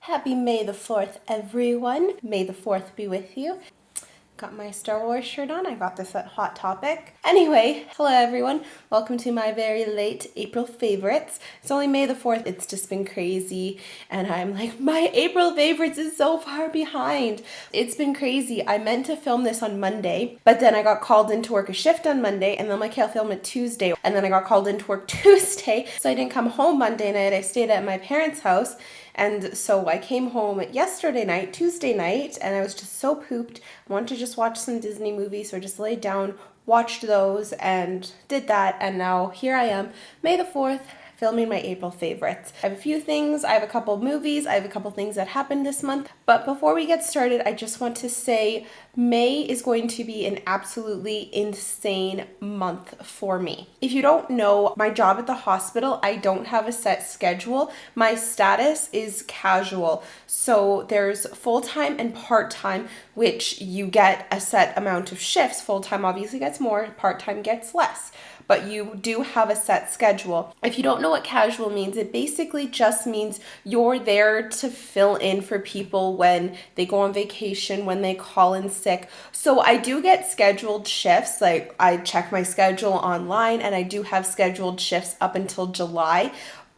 Happy May the 4th, everyone. May the 4th be with you. Got my Star Wars shirt on. I got this at Hot Topic. Anyway, hello everyone. Welcome to my very late April favorites. It's only May the 4th. It's just been crazy. And I'm like, my April favorites is so far behind. It's been crazy. I meant to film this on Monday, but then I got called in to work a shift on Monday, and then I'm like, okay, I'll film it Tuesday. And then I got called in to work Tuesday, so I didn't come home Monday night. I stayed at my parents' house. And so I came home yesterday night, Tuesday night, and I was just so pooped. I wanted to just watch some Disney movies, so I just laid down, watched those, and did that. And now here I am, May the 4th, filming my April favorites. I have a few things, I have a couple movies, I have a couple things that happened this month. But before we get started, I just want to say May is going to be an absolutely insane month for me. If you don't know, my job at the hospital, I don't have a set schedule. My status is casual. So there's full-time and part-time, which you get a set amount of shifts. Full-time obviously gets more, part-time gets less. But you do have a set schedule. If you don't know what casual means, it basically just means you're there to fill in for people when they go on vacation, when they call in sick. So I do get scheduled shifts, like I check my schedule online, and I do have scheduled shifts up until July,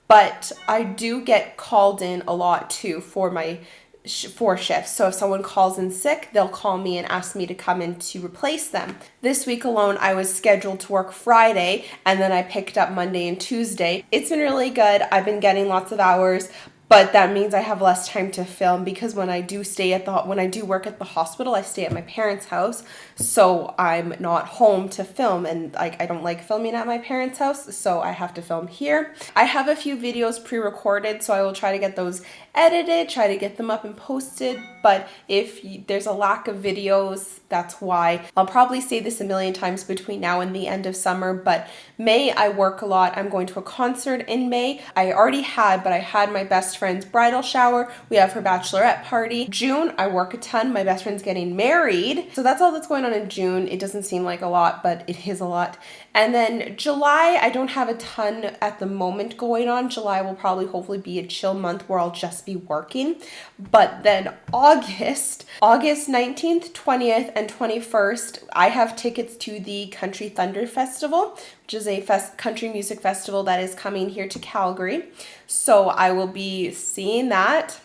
but I do get called in a lot too for my 4 shifts. So if someone calls in sick, they'll call me and ask me to come in to replace them. This week alone, I was scheduled to work Friday, and then I picked up Monday and Tuesday. It's been really good. I've been getting lots of hours, but that means I have less time to film because when I do work at the hospital, I stay at my parents' house, so I'm not home to film, and I don't like filming at my parents' house, so I have to film here. I have a few videos pre-recorded, so I will try to get those edited, try to get them up and posted, but if there's a lack of videos, that's why. I'll probably say this a million times between now and the end of summer, but May I work a lot. I'm going to a concert in May. I had my best friend's bridal shower. We have her bachelorette party. June, I work a ton. My best friend's getting married. So that's all that's going on in June. It doesn't seem like a lot, but it is a lot. And then July, I don't have a ton at the moment going on. July will probably hopefully be a chill month where I'll just be working. But then August 19th, 20th, and 21st, I have tickets to the Country Thunder Festival, which is a country music festival that is coming here to Calgary. So I will be seeing that.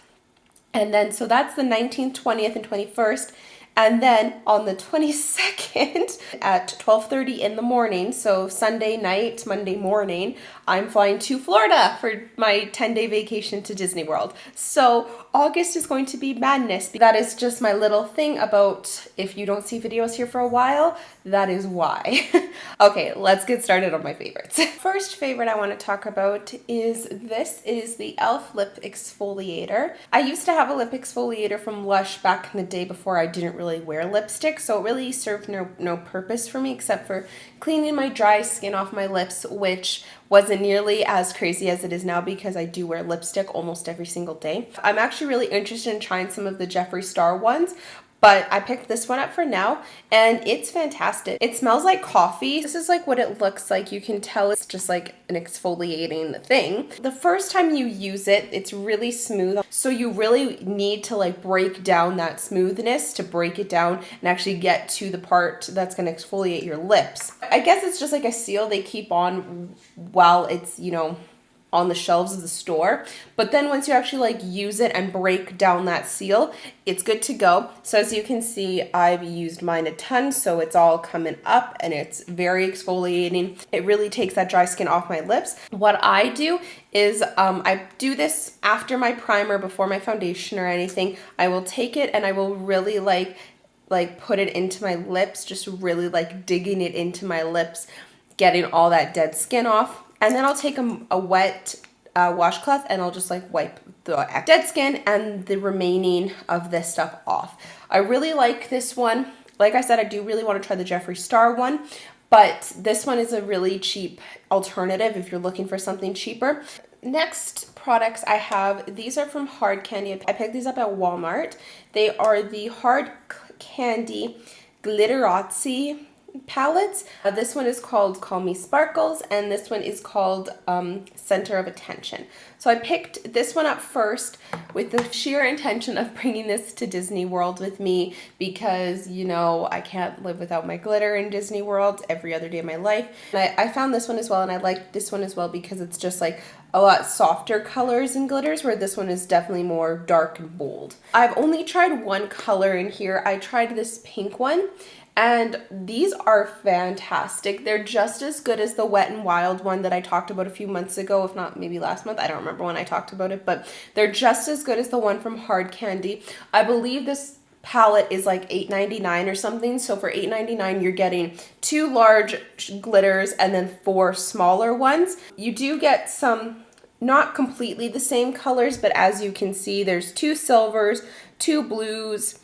And then, so that's the 19th, 20th, and 21st. And then on the 22nd at 12:30 in the morning, so Sunday night, Monday morning, I'm flying to Florida for my 10-day vacation to Disney World. So August is going to be madness. That is just my little thing about if you don't see videos here for a while, that is why. Okay, let's get started on my favorites. First favorite I want to talk about is this. It is the e.l.f. lip exfoliator. I used to have a lip exfoliator from Lush back in the day before I didn't really wear lipstick, so it really served no purpose for me except for cleaning my dry skin off my lips, which wasn't nearly as crazy as it is now because I do wear lipstick almost every single day. I'm actually really interested in trying some of the Jeffree Star ones, but I picked this one up for now, and it's fantastic. It smells like coffee. This is like what it looks like. You can tell it's just like an exfoliating thing. The first time you use it, it's really smooth. So you really need to like break down that smoothness to break it down and actually get to the part that's gonna exfoliate your lips. I guess it's just like a seal they keep on while it's, on the shelves of the store, but then once you actually like use it and break down that seal, it's good to go. So as you can see, I've used mine a ton, so it's all coming up and it's very exfoliating. It really takes that dry skin off my lips. What I do is I do this after my primer, before my foundation or anything. I will take it and I will really like put it into my lips, just really like digging it into my lips, getting all that dead skin off. And then I'll take a wet washcloth and I'll just like wipe the dead skin and the remaining of this stuff off. I really like this one. Like I said, I do really want to try the Jeffree Star one, but this one is a really cheap alternative if you're looking for something cheaper. Next products I have, these are from Hard Candy. I picked these up at Walmart. They are the Hard Candy Glitterazzi palettes. This one is called Call Me Sparkles, and this one is called Center of Attention. So I picked this one up first with the sheer intention of bringing this to Disney World with me because, you know, I can't live without my glitter in Disney World every other day of my life. And I found this one as well, and I like this one as well because it's just like a lot softer colors and glitters, where this one is definitely more dark and bold. I've only tried one color in here. I tried this pink one, and these are fantastic. They're just as good as the Wet n Wild one that I talked about a few months ago, if not maybe last month. I don't remember when I talked about it, but they're just as good as the one from Hard Candy. I believe this palette is like $8.99 or something. So for $8.99, you're getting 2 large glitters and then 4 smaller ones. You do get some not completely the same colors, but as you can see, there's 2 silvers, 2 blues,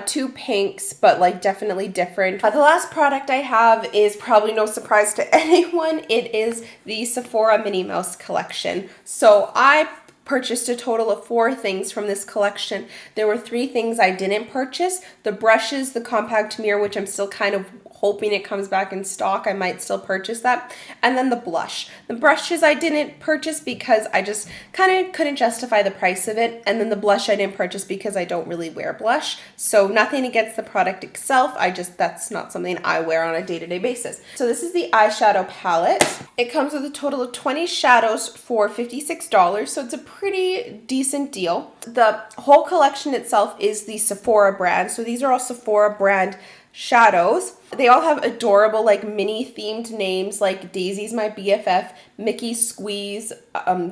2 pinks, but like definitely different. The last product I have is probably no surprise to anyone. It is the Sephora Minnie Mouse collection. So I purchased a total of 4 things from this collection. There were 3 things I didn't purchase: the brushes, the compact mirror, which I'm still kind of hoping it comes back in stock. I might still purchase that. And then the blush. The brushes I didn't purchase because I just kind of couldn't justify the price of it. And then the blush I didn't purchase because I don't really wear blush. So nothing against the product itself. That's not something I wear on a day-to-day basis. So this is the eyeshadow palette. It comes with a total of 20 shadows for $56. So it's a pretty decent deal. The whole collection itself is the Sephora brand. So these are all Sephora brand shadows. They all have adorable like mini themed names like Daisy's My BFF, Mickey Squeeze,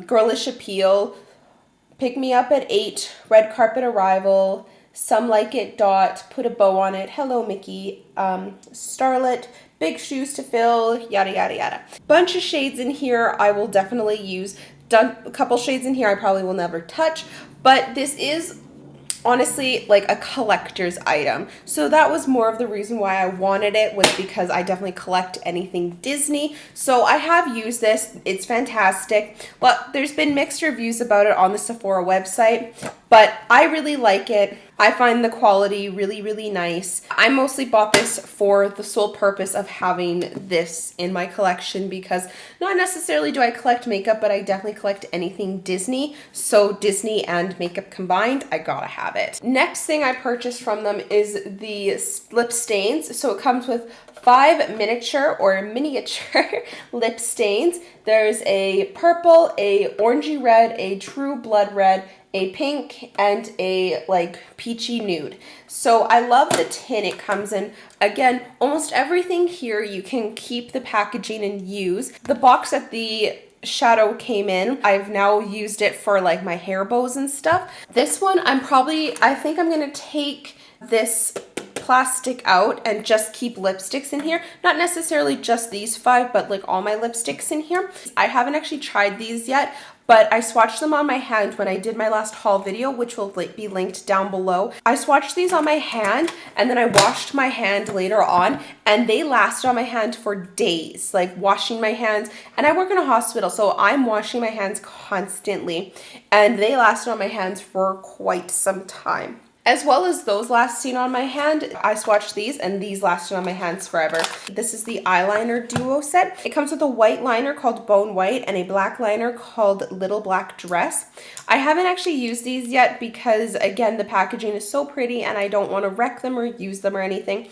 Girlish Appeal, Pick Me Up at 8, Red Carpet Arrival, Some Like It Dot, Put a Bow on It, Hello Mickey, Starlet, Big Shoes to Fill, yada yada yada. Bunch of shades in here I will definitely use. Done a couple shades in here I probably will never touch, but this is honestly like a collector's item. So that was more of the reason why I wanted it, was because I definitely collect anything Disney. So I have used this. It's fantastic. But there's been mixed reviews about it on the Sephora website, but I really like it. I find the quality really, really nice. I mostly bought this for the sole purpose of having this in my collection because not necessarily do I collect makeup, but I definitely collect anything Disney. So Disney and makeup combined, I gotta have it. Next thing I purchased from them is the lip stains. So it comes with 5 miniature lip stains. There's a purple, a orangey red, a true blood red, a pink, and a like peachy nude. So I love the tin it comes in. Again, almost everything here you can keep the packaging and use. The box that the shadow came in, I've now used it for like my hair bows and stuff. This one I think I'm gonna take this plastic out and just keep lipsticks in here. Not necessarily just these 5, but like all my lipsticks in here. I haven't actually tried these yet, but I swatched them on my hand when I did my last haul video, which will be linked down below. I swatched these on my hand and then I washed my hand later on, and they lasted on my hand for days, like washing my hands. And I work in a hospital, so I'm washing my hands constantly, and they lasted on my hands for quite some time. As well as those lasting on my hand, I swatched these, and these lasted on my hands forever. This is the eyeliner duo set. It comes with a white liner called Bone White and a black liner called Little Black Dress. I haven't actually used these yet because, again, the packaging is so pretty and I don't want to wreck them or use them or anything.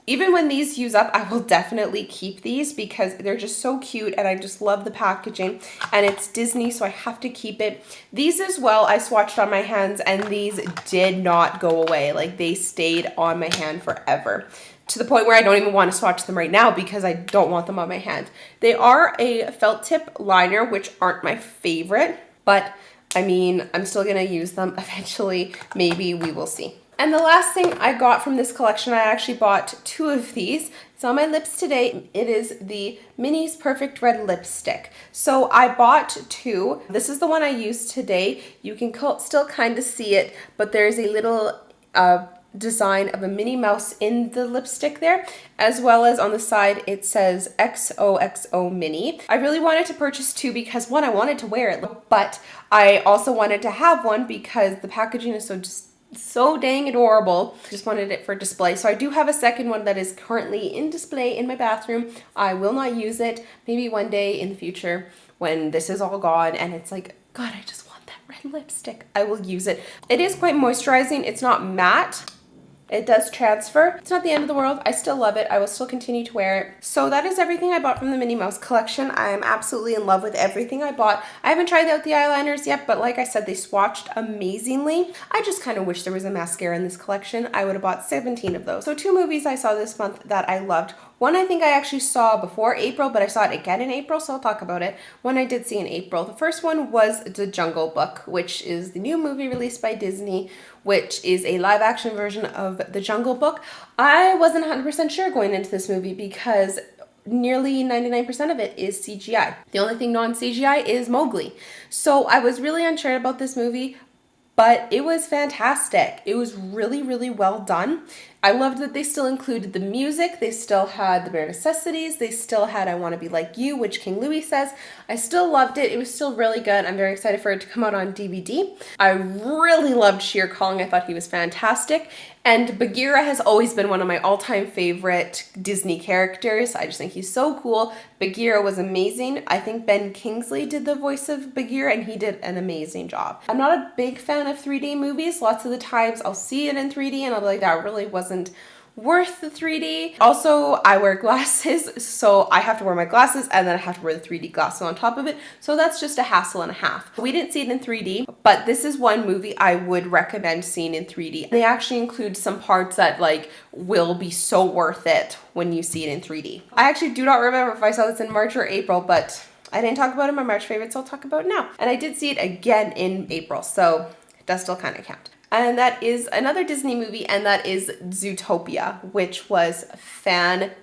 Even when these use up, I will definitely keep these because they're just so cute and I just love the packaging, and it's Disney, so I have to keep it. These as well, I swatched on my hands, and these did not go away. Like, they stayed on my hand forever, to the point where I don't even want to swatch them right now because I don't want them on my hand. They are a felt tip liner, which aren't my favorite, but I mean, I'm still gonna use them eventually. Maybe, we will see. And the last thing I got from this collection, I actually bought 2 of these. It's on my lips today. It is the Minnie's Perfect Red Lipstick. So I bought 2. This is the one I used today. You can still kind of see it, but there's a little design of a Minnie Mouse in the lipstick there, as well as on the side it says XOXO Minnie. I really wanted to purchase 2 because, one, I wanted to wear it, but I also wanted to have one because the packaging is so just so dang adorable. Just wanted it for display. So I do have a second one that is currently in display in my bathroom. I will not use it. Maybe one day in the future when this is all gone and it's like, God, I just want that red lipstick, I will use it. It is quite moisturizing. It's not matte. It does transfer. It's not the end of the world. I still love it. I will still continue to wear it. So that is everything I bought from the Minnie Mouse collection. I am absolutely in love with everything I bought. I haven't tried out the eyeliners yet, but like I said, they swatched amazingly. I just kind of wish there was a mascara in this collection. I would have bought 17 of those. So 2 movies I saw this month that I loved. One I think I actually saw before April, but I saw it again in April, so I'll talk about it. One I did see in April. The first one was The Jungle Book, which is the new movie released by Disney, which is a live action version of The Jungle Book. I wasn't 100% sure going into this movie because nearly 99% of it is CGI. The only thing non-CGI is Mowgli. So I was really unsure about this movie, but it was fantastic. It was really, really well done. I loved that they still included the music. They still had the bare necessities. They still had I Want to Be Like You, which King Louis says. I still loved it. It was still really good. I'm very excited for it to come out on DVD. I really loved Shere Kong. I thought he was fantastic. And Bagheera has always been one of my all-time favorite Disney characters. I just think he's so cool. Bagheera was amazing. I think Ben Kingsley did the voice of Bagheera and he did an amazing job. I'm not a big fan of 3D movies. Lots of the times I'll see it in 3D and I'll be like, that really wasn't worth the 3D. Also, I wear glasses, so I have to wear my glasses and then I have to wear the 3D glasses on top of it. So that's just a hassle and a half. We didn't see it in 3D, but this is one movie I would recommend seeing in 3D. They actually include some parts that like will be so worth it when you see it in 3D. I actually do not remember if I saw this in March or April, but I didn't talk about it in my March favorites, so I'll talk about it now. And I did see it again in April, so it does still kind of count. And that is another Disney movie, and that is Zootopia, which was fantastic.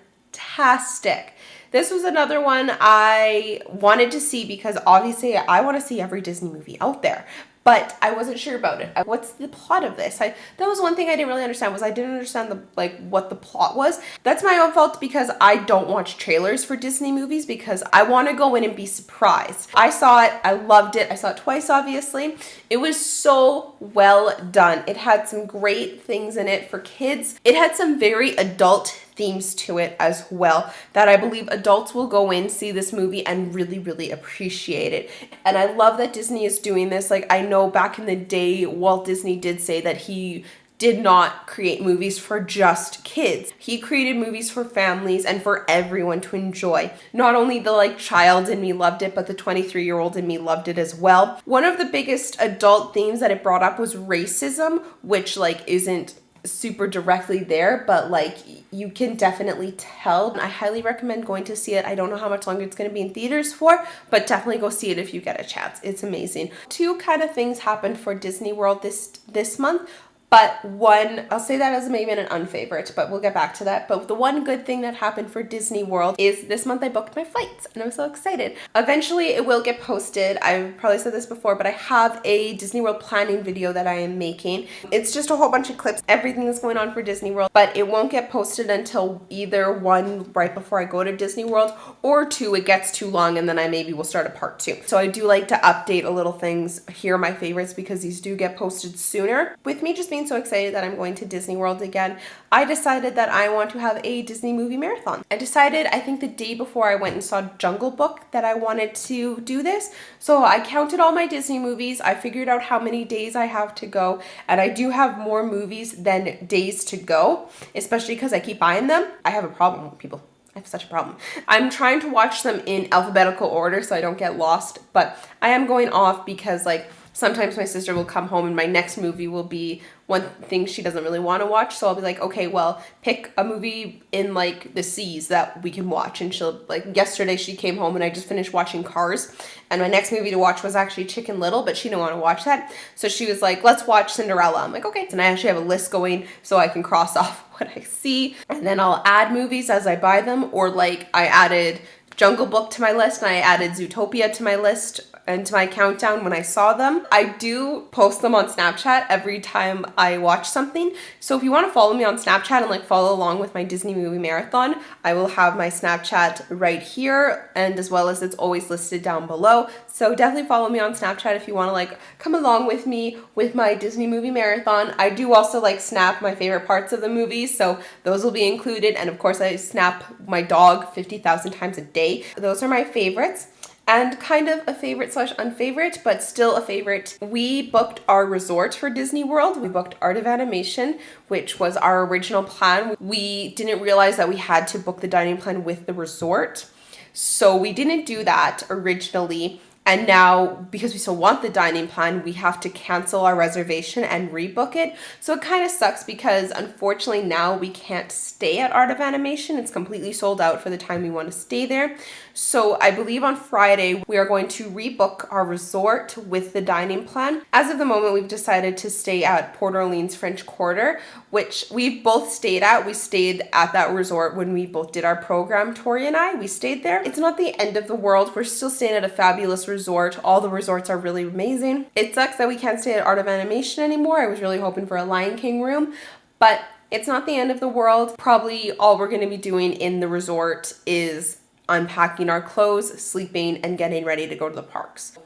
This was another one I wanted to see because obviously I want to see every Disney movie out there. But I wasn't sure about it. What's the plot of this? That was one thing I didn't really understand, was I didn't understand what the plot was. That's my own fault because I don't watch trailers for Disney movies because I want to go in and be surprised. I saw it, I loved it. I saw it twice, obviously. It was so well done. It had some great things in it for kids. It had some very adult themes to it as well that I believe adults will go in, see this movie and really, really appreciate it. And I love that Disney is doing this. Like, I know back in the day, Walt Disney did say that he did not create movies for just kids. He created movies for families and for everyone to enjoy. Not only the child in me loved it, but the 23-year-old in me loved it as well. One of the biggest adult themes that it brought up was racism, which isn't super directly there, but you can definitely tell. I highly recommend going to see it. I don't know how much longer it's going to be in theaters for, but definitely go see it if you get a chance. It's amazing. 2 kind of things happened for Disney World this month. But one, I'll say that as maybe an unfavorite, but we'll get back to that. But the one good thing that happened for Disney World is this month I booked my flights and I'm so excited. Eventually it will get posted. I've probably said this before, but I have a Disney World planning video that I am making. It's just a whole bunch of clips, everything that's going on for Disney World, but it won't get posted until either 1, right before I go to Disney World, or 2, it gets too long and then I maybe will start a part 2. So I do like to update a little things. Here are my favorites because these do get posted sooner. With me just being so excited that I'm going to Disney World again, I decided that I want to have a Disney movie marathon. I decided, I think the day before I went and saw Jungle Book, that I wanted to do this. So I counted all my Disney movies, I figured out how many days I have to go, and I do have more movies than days to go, especially because I keep buying them. I have a problem with people. I have such a problem. I'm trying to watch them in alphabetical order so I don't get lost, but I am going off because sometimes my sister will come home and my next movie will be one thing she doesn't really want to watch. So I'll be like, okay, well, pick a movie in the seas that we can watch. And she'll yesterday she came home and I just finished watching Cars. And my next movie to watch was actually Chicken Little, but she didn't want to watch that. So she was like, let's watch Cinderella. I'm like, okay. And I actually have a list going so I can cross off what I see. And then I'll add movies as I buy them. Or I added Jungle Book to my list and I added Zootopia to my list into my countdown when I saw them. I do post them on Snapchat every time I watch something. So if you want to follow me on Snapchat and like follow along with my Disney movie marathon, I will have my Snapchat right here, and as well as it's always listed down below. So definitely follow me on Snapchat if you want to like come along with me with my Disney movie marathon. I do also like snap my favorite parts of the movie, so those will be included. And of course I snap my dog 50,000 times a day. Those are my favorites. And kind of a favorite slash unfavorite, but still a favorite. We booked our resort for Disney World. We booked Art of Animation, which was our original plan. We didn't realize that we had to book the dining plan with the resort. So we didn't do that originally. And now, because we still want the dining plan, we have to cancel our reservation and rebook it. So it kind of sucks because unfortunately now we can't stay at Art of Animation. It's completely sold out for the time we want to stay there. So I believe on Friday we are going to rebook our resort with the dining plan. As of the moment, we've decided to stay at Port Orleans French Quarter, which we've both stayed at. We stayed at that resort when we both did our program, Tori and I. We stayed there. It's not the end of the world. We're still staying at a fabulous resort. All the resorts are really amazing. It sucks that we can't stay at Art of Animation anymore. I was really hoping for a Lion King room, but it's not the end of the world. Probably all we're going to be doing in the resort is unpacking our clothes, sleeping, and getting ready to go to the parks.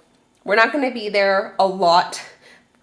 We're not going to be there a lot.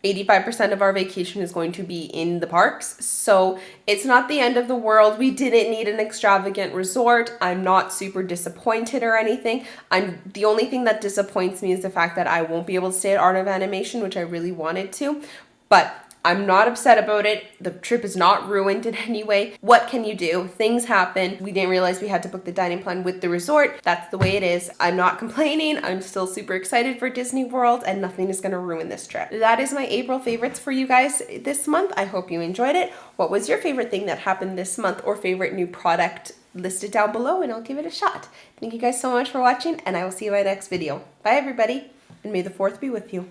85% of our vacation is going to be in the parks, so it's not the end of the world. We didn't need an extravagant resort. I'm not super disappointed or anything. The only thing that disappoints me is the fact that I won't be able to stay at Art of Animation, which I really wanted to, but I'm not upset about it. The trip is not ruined in any way. What can you do? Things happen. We didn't realize we had to book the dining plan with the resort. That's the way it is. I'm not complaining. I'm still super excited for Disney World, and nothing is going to ruin this trip. That is my April favorites for you guys this month. I hope you enjoyed it. What was your favorite thing that happened this month, or favorite new product? List it down below and I'll give it a shot. Thank you guys so much for watching, and I will see you in my next video. Bye everybody, and may the 4th be with you.